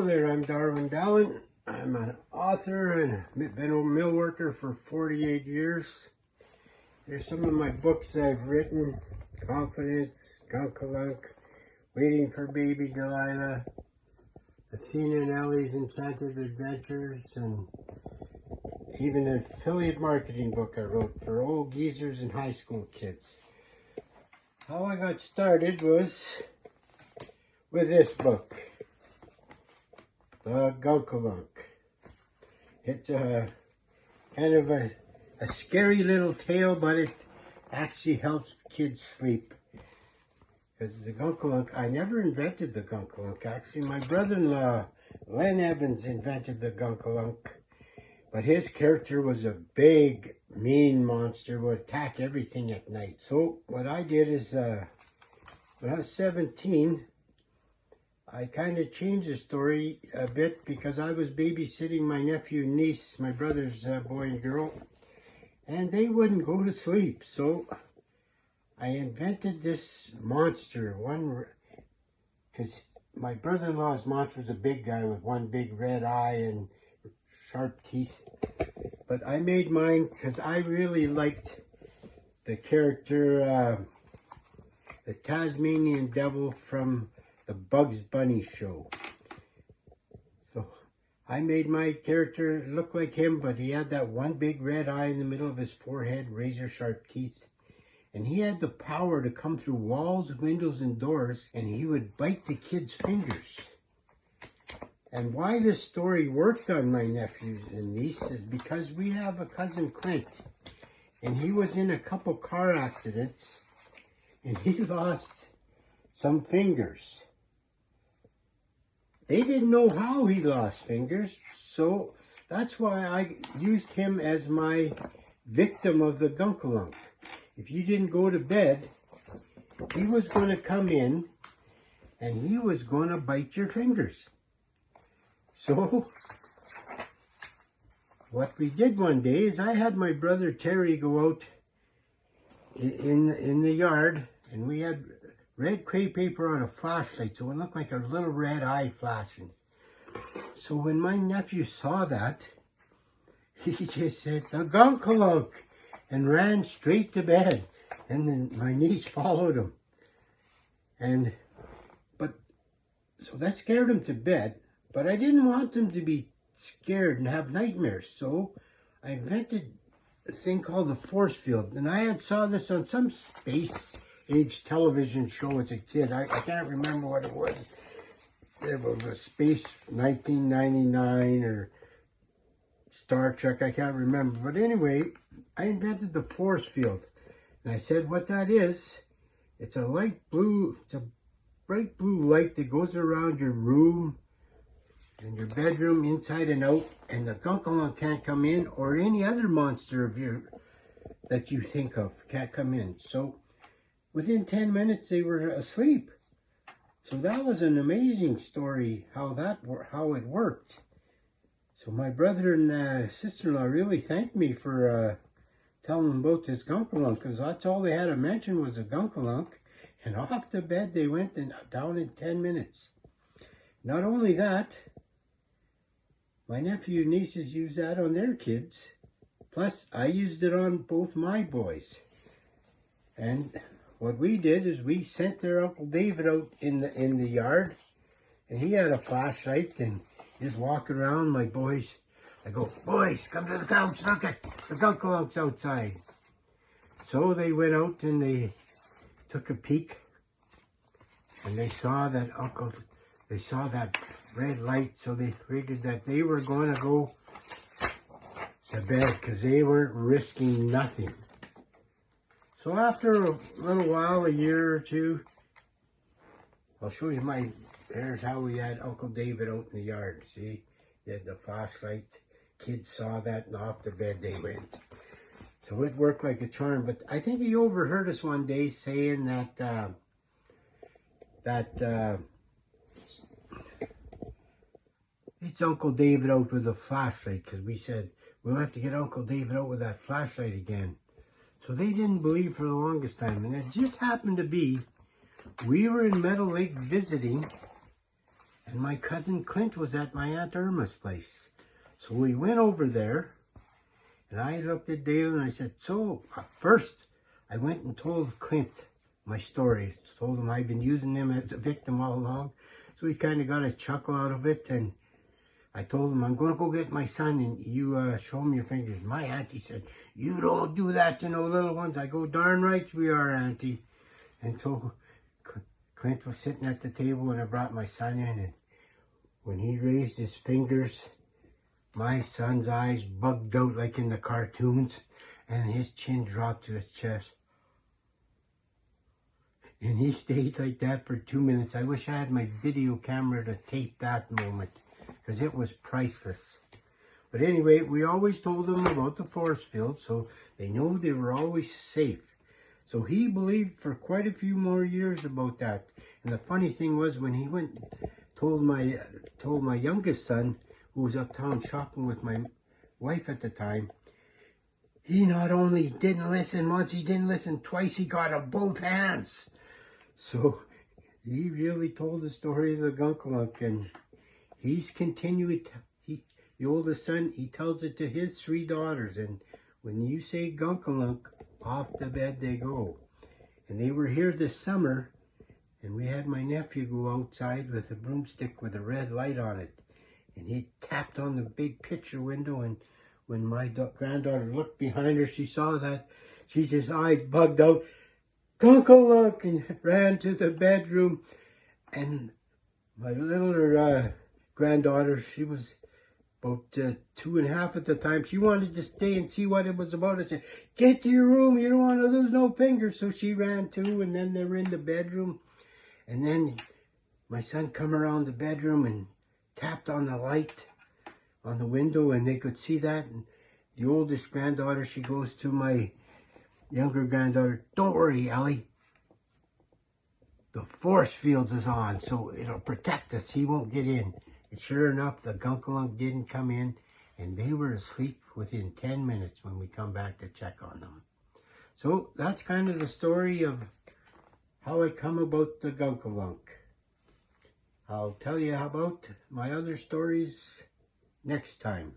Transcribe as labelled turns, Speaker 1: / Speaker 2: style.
Speaker 1: there, I'm Darwin Dallyn. I'm an author and been a mill worker for 48 years. Here's some of my books I've written: Confidence, Gunkalunk, Waiting for Baby Delilah, Athena and Ellie's Enchanted Adventures, and even an affiliate marketing book I wrote for old geezers and high school kids. How I got started was with this book, the Gunkalunk. It's a kind of a scary little tale, but it actually helps kids sleep. Because the Gunkalunk, I never invented the Gunkalunk. Actually, my brother-in-law, Len Evans, invented the Gunkalunk. But his character was a big, mean monster, would attack everything at night. So what I did is, when I was 17, I kind of changed the story a bit because I was babysitting my nephew and niece, my brother's boy and girl, and they wouldn't go to sleep. So I invented this monster, because my brother-in-law's monster was a big guy with one big red eye and sharp teeth. But I made mine because I really liked the character, the Tasmanian Devil from the Bugs Bunny show. So I made my character look like him, but he had that one big red eye in the middle of his forehead, razor sharp teeth. And he had the power to come through walls, windows, and doors, and he would bite the kids' fingers. And why this story worked on my nephews and niece is because we have a cousin, Clint, and he was in a couple car accidents, and he lost some fingers. They didn't know how he lost fingers, so that's why I used him as my victim of the Gunkalunk. If you didn't go to bed, he was going to come in and he was going to bite your fingers. So what we did one day is I had my brother Terry go out in the yard, and we had red crepe paper on a flashlight, so it looked like a little red eye flashing. So when my nephew saw that, he just said, "The Gunkalunk," and ran straight to bed. And then my niece followed him. So that scared him to bed, but I didn't want him to be scared and have nightmares. So I invented a thing called the force field. And I had saw this on some space age television show as a kid. I can't remember what it was. It was a Space 1999 or Star Trek, I can't remember. But anyway, I invented the force field. And I said what that is, it's a light blue, it's a bright blue light that goes around your room and your bedroom inside and out, and the Gunkalunk can't come in, or any other monster that you think of can't come in. So within 10 minutes, they were asleep. So that was an amazing story, how it worked. So my brother and sister-in-law really thanked me for telling them about this Gunkalunk, because that's all they had to mention was a Gunkalunk, and off to bed they went and down in 10 minutes. Not only that, my nephew and nieces used that on their kids. Plus, I used it on both my boys. And what we did is we sent their Uncle David out in the yard, and he had a flashlight, and just walking around, my boys, I go, "Boys, come to the couch, look at the Gunkolunk's outside." So they went out and they took a peek, and they saw that red light, so they figured that they were going to go to bed because they weren't risking nothing. So after a little while, a year or two, I'll show you here's how we had Uncle David out in the yard. See, he had the flashlight. Kids saw that, and off to bed they went. So it worked like a charm. But I think he overheard us one day saying that it's Uncle David out with a flashlight, because we said, we'll have to get Uncle David out with that flashlight again. So they didn't believe for the longest time. And it just happened to be, we were in Meadow Lake visiting, And my cousin Clint was at my Aunt Irma's place. So we went over there, and I looked at Dale and I said, so first I went and told Clint my story. Told him I'd been using him as a victim all along. So he kind of got a chuckle out of it. And I told him, I'm going to go get my son and you show him your fingers. My auntie said, you don't do that to no little ones. I go, darn right we are, auntie. And so Clint was sitting at the table and I brought my son in. And when he raised his fingers, my son's eyes bugged out like in the cartoons, and his chin dropped to his chest. And he stayed like that for 2 minutes. I wish I had my video camera to tape that moment, because it was priceless. But anyway, we always told them about the force field, so they know they were always safe. So he believed for quite a few more years about that. And the funny thing was, when he went, told my youngest son, who was uptown shopping with my wife at the time, he not only didn't listen once, he didn't listen twice, he got up both hands. So he really told the story of the Gunkalunk, and he's continued, the oldest son, he tells it to his 3 daughters, and when you say Gunkalunk, off the bed they go. And they were here this summer, and we had my nephew go outside with a broomstick with a red light on it. And he tapped on the big picture window, and when my granddaughter looked behind her, she saw that. She just eyes bugged out, Gunkalunk, and ran to the bedroom. And my little granddaughter, she was about 2.5 at the time. She wanted to stay and see what it was about. I said, get to your room, you don't want to lose no fingers. So she ran too, and then they were in the bedroom. And then my son come around the bedroom and tapped on the light on the window, and they could see that. And the oldest granddaughter, she goes to my younger granddaughter, don't worry, Ellie, the force fields is on, so it'll protect us. He won't get in. And sure enough, the Gunkalunk didn't come in, and they were asleep within 10 minutes when we come back to check on them. So that's kind of the story of how I come about the Gunkalunk. I'll tell you about my other stories next time.